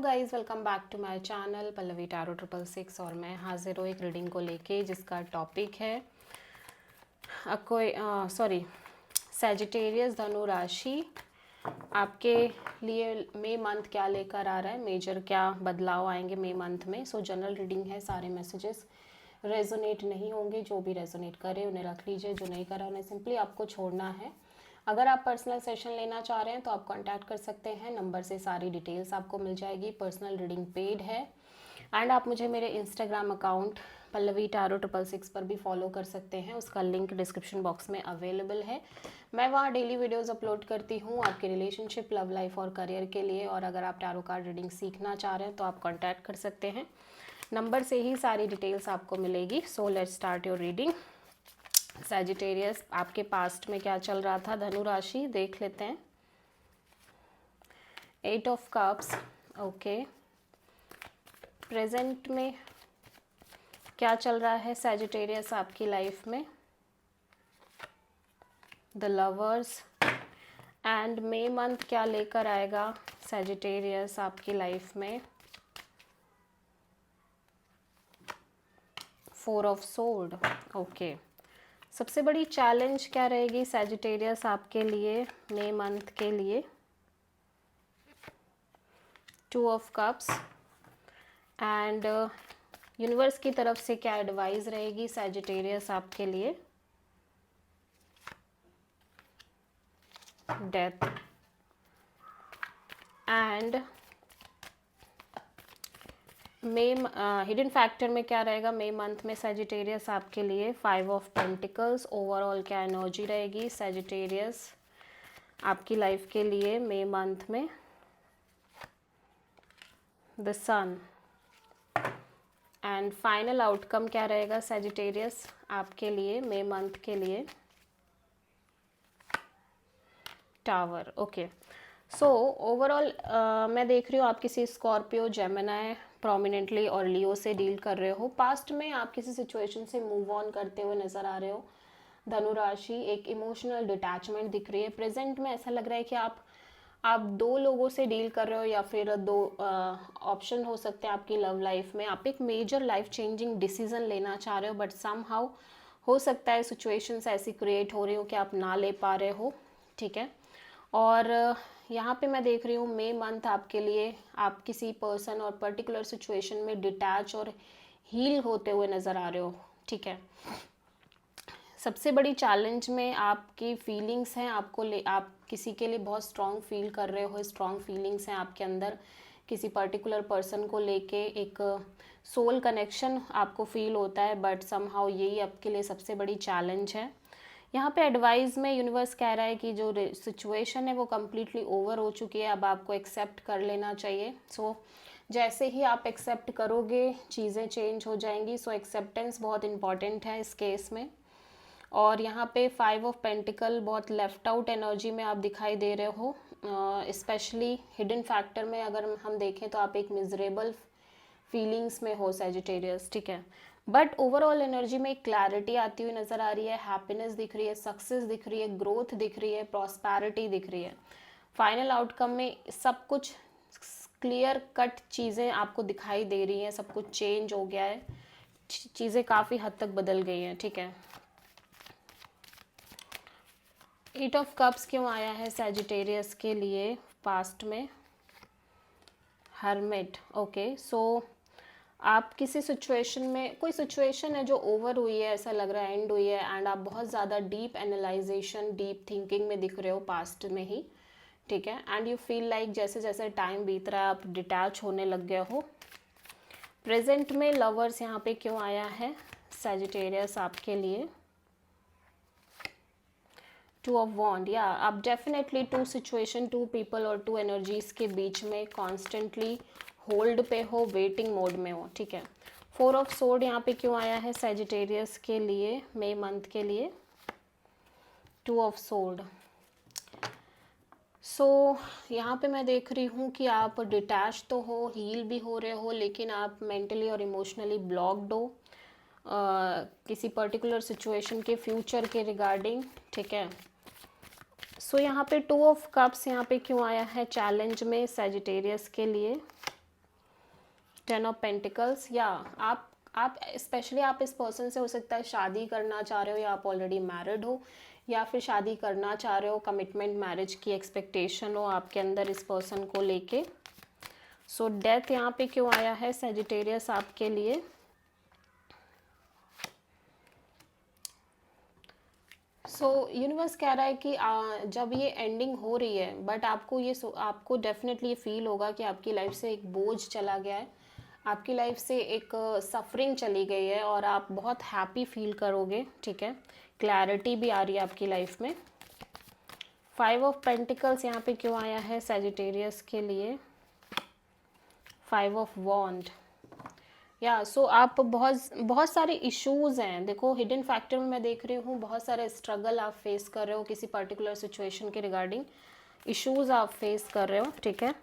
Guys welcome back to my channel Pallavi tarot 666 और मैं हाजिर हूँ एक रीडिंग को लेके जिसका टॉपिक है सैजिटेरियस धनु राशि आपके लिए मई मंथ क्या लेकर आ रहा है, मेजर क्या बदलाव आएंगे मई मंथ में। जनरल रीडिंग है, सारे मैसेजेस रेजोनेट नहीं होंगे, जो भी रेजोनेट करे उन्हें रख लीजिए, जो नहीं करा उन्हें सिंपली आपको छोड़ना है। अगर आप पर्सनल सेशन लेना चाह रहे हैं तो आप कांटेक्ट कर सकते हैं, नंबर से सारी डिटेल्स आपको मिल जाएगी। पर्सनल रीडिंग पेड है एंड आप मुझे मेरे इंस्टाग्राम अकाउंट पल्लवी टैरो 666 पर भी फॉलो कर सकते हैं, उसका लिंक डिस्क्रिप्शन बॉक्स में अवेलेबल है। मैं वहाँ डेली वीडियोस अपलोड करती हूँ आपके रिलेशनशिप, लव लाइफ और करियर के लिए। और अगर आप टैरो कार्ड रीडिंग सीखना चाह रहे हैं तो आप कॉन्टैक्ट कर सकते हैं, नंबर से ही सारी डिटेल्स आपको मिलेगी। So let's start your reading. Sagittarius, आपके पास्ट में क्या चल रहा था, धनु राशि देख लेते हैं। 8 ऑफ कप्स, ओके। प्रेजेंट में क्या चल रहा है सैजिटेरियस आपकी लाइफ में, the lovers. And May month क्या लेकर आएगा सैजिटेरियस आपकी लाइफ में, 4 ऑफ सोर्ड, ओके। सबसे बड़ी चैलेंज क्या रहेगी सैजिटेरियस आपके लिए मई मंथ के लिए, 2 ऑफ कप्स। एंड यूनिवर्स की तरफ से क्या एडवाइस रहेगी सैजिटेरियस आपके लिए, death. And May hidden factor में क्या रहेगा मई मंथ में सैजिटेरियस आपके लिए, 5 ऑफ पेंटिकल्स। ओवरऑल क्या एनर्जी रहेगी सैजिटेरियस आपकी लाइफ के लिए मई मंथ में, the sun. And final outcome क्या रहेगा सैजिटेरियस आपके लिए मई मंथ के लिए, टावर, ओके। सो ओवरऑल मैं देख रही हूँ आप किसी स्कॉर्पियो, जेमिनी प्रोमिनेंटली और लियो से डील कर रहे हो। पास्ट में आप किसी सिचुएशन से मूव ऑन करते हुए नजर आ रहे हो धनु राशि, एक इमोशनल डिटैचमेंट दिख रही है। प्रेजेंट में ऐसा लग रहा है कि आप दो लोगों से डील कर रहे हो या फिर दो ऑप्शन हो सकते हैं आपकी लव लाइफ में। आप एक मेजर लाइफ चेंजिंग डिसीजन लेना चाह रहे हो, बट समहाउ हो सकता है सिचुएशंस ऐसी क्रिएट हो रही हो कि आप ना ले पा रहे हो, ठीक है। और यहाँ पे मैं देख रही हूँ मई मंथ आपके लिए आप किसी पर्सन और पर्टिकुलर सिचुएशन में डिटैच और हील होते हुए नज़र आ रहे हो, ठीक है। सबसे बड़ी चैलेंज में आपकी फीलिंग्स हैं, आप किसी के लिए बहुत स्ट्रॉन्ग फील कर रहे हो, स्ट्रॉन्ग फीलिंग्स हैं आपके अंदर किसी पर्टिकुलर पर्सन को लेके, एक सोल कनेक्शन आपको फील होता है, बट समहाउ यही आपके लिए सबसे बड़ी चैलेंज है। यहाँ पे एडवाइस में यूनिवर्स कह रहा है कि जो सिचुएशन है वो कम्प्लीटली ओवर हो चुकी है, अब आपको एक्सेप्ट कर लेना चाहिए। जैसे ही आप एक्सेप्ट करोगे चीज़ें चेंज हो जाएंगी। एक्सेप्टेंस बहुत इंपॉर्टेंट है इस केस में। और यहाँ पे 5 ऑफ पेंटिकल, बहुत लेफ्ट आउट एनर्जी में आप दिखाई दे रहे हो, स्पेशली हिडन फैक्टर में अगर हम देखें तो आप एक मिजरेबल फीलिंग्स में हो सैजिटेरियस, ठीक है। बट ओवरऑल एनर्जी में एक क्लैरिटी आती हुई नज़र आ रही है, हैप्पीनेस दिख रही है, सक्सेस दिख रही है, ग्रोथ दिख रही है, प्रॉस्पैरिटी दिख रही है। फाइनल आउटकम में सब कुछ क्लियर कट चीज़ें आपको दिखाई दे रही हैं, सब कुछ चेंज हो गया है, चीज़ें काफ़ी हद तक बदल गई हैं, ठीक है। 8 ऑफ कप्स क्यों आया है सैजिटेरियस के लिए पास्ट में, हर्मिट, ओके। आप किसी सिचुएशन में, कोई सिचुएशन है जो ओवर हुई है, ऐसा लग रहा है एंड हुई है, एंड आप बहुत ज़्यादा डीप एनालाइजेशन, डीप थिंकिंग में दिख रहे हो पास्ट में ही, ठीक है। एंड यू फील लाइक जैसे जैसे टाइम बीत रहा है आप डिटैच होने लग गए हो। प्रेजेंट में लवर्स यहाँ पे क्यों आया है सैजिटेरियस आपके लिए, 2 ऑफ वॉन्ड, या आप डेफिनेटली 2 सिचुएशन, 2 पीपल और 2 एनर्जीज के बीच में कॉन्स्टेंटली होल्ड पे हो, वेटिंग मोड में हो, ठीक है। 4 ऑफ सोर्ड यहाँ पे क्यों आया है सैजिटेरियस के लिए मई मंथ के लिए, 2 ऑफ सोर्ड। यहाँ पे मैं देख रही हूँ कि आप डिटैच तो हो, हील भी हो रहे हो, लेकिन आप मेंटली और इमोशनली ब्लॉक्ड हो किसी पर्टिकुलर सिचुएशन के फ्यूचर के रिगार्डिंग, ठीक है। यहाँ पे 2 ऑफ कप्स यहाँ पे क्यों आया है चैलेंज में सैजिटेरियस के लिए, 10 ऑफ पेंटिकल्स, या आप स्पेशली आप इस पर्सन से हो सकता है शादी करना चाह रहे हो, या आप ऑलरेडी मैरिड हो, या फिर शादी करना चाह रहे हो, कमिटमेंट मैरिज की एक्सपेक्टेशन हो आपके अंदर इस पर्सन को लेके। सो डेथ यहाँ पे क्यों आया है सजिटेरियस आपके लिए? सो यूनिवर्स कह रहा है कि जब ये एंडिंग हो रही है, बट आपको डेफिनेटली ये फील होगा कि आपकी लाइफ से एक बोझ चला गया है, आपकी लाइफ से एक सफरिंग चली गई है, और आप बहुत हैप्पी फील करोगे, ठीक है। क्लैरिटी भी आ रही है आपकी लाइफ में। 5 ऑफ पेंटिकल्स यहाँ पे क्यों आया है सजिटेरियस के लिए? 5 ऑफ वॉन्ड, या सो आप बहुत सारे इश्यूज़ हैं। देखो हिडन फैक्टर में मैं देख रही हूँ बहुत सारे स्ट्रगल आप फेस कर रहे हो किसी पर्टिकुलर सिचुएशन के रिगार्डिंग, इश्यूज़ आप फेस कर रहे हो, ठीक है।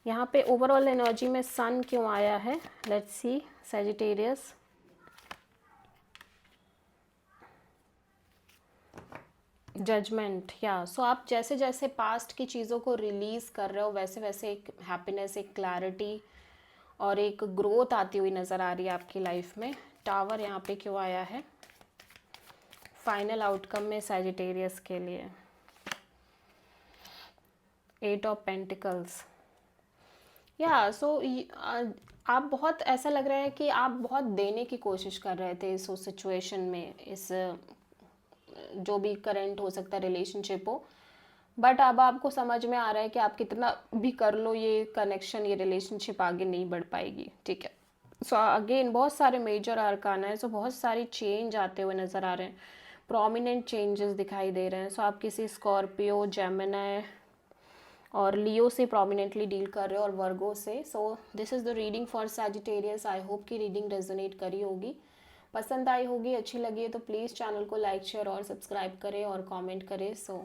यहाँ पे ओवरऑल एनर्जी में सन क्यों आया है? Let's see Sagittarius. जजमेंट, या सो आप जैसे जैसे पास्ट की चीज़ों को रिलीज़ कर रहे हो वैसे वैसे एक हैप्पीनेस, एक क्लैरिटी और एक ग्रोथ आती हुई नज़र आ रही है आपकी लाइफ में। टावर यहाँ पे क्यों आया है फाइनल आउटकम में सजिटेरियस के लिए? 8 ऑफ पेंटिकल्स, या सो आप बहुत ऐसा लग रहा है कि आप बहुत देने की कोशिश कर रहे थे इस सिचुएशन में, इस जो भी करंट हो सकता है रिलेशनशिप हो, बट अब आपको समझ में आ रहा है कि आप कितना भी कर लो ये कनेक्शन, ये रिलेशनशिप आगे नहीं बढ़ पाएगी, ठीक है। सो अगेन बहुत सारे मेजर आर्काना है, सो बहुत सारी चेंज आते हुए नज़र आ रहे हैं, प्रोमिनेंट चेंजेस दिखाई दे रहे हैं। सो आप किसी स्कॉर्पियो, जेमिनी और लियो से प्रोमिनेंटली डील कर रहे हो, और वर्गो से। So this is the reading for Sagittarius. I hope कि रीडिंग रेजोनेट करी होगी, पसंद आई होगी, अच्छी लगी है तो प्लीज़ चैनल को लाइक, शेयर और सब्सक्राइब करें और कमेंट करें। सो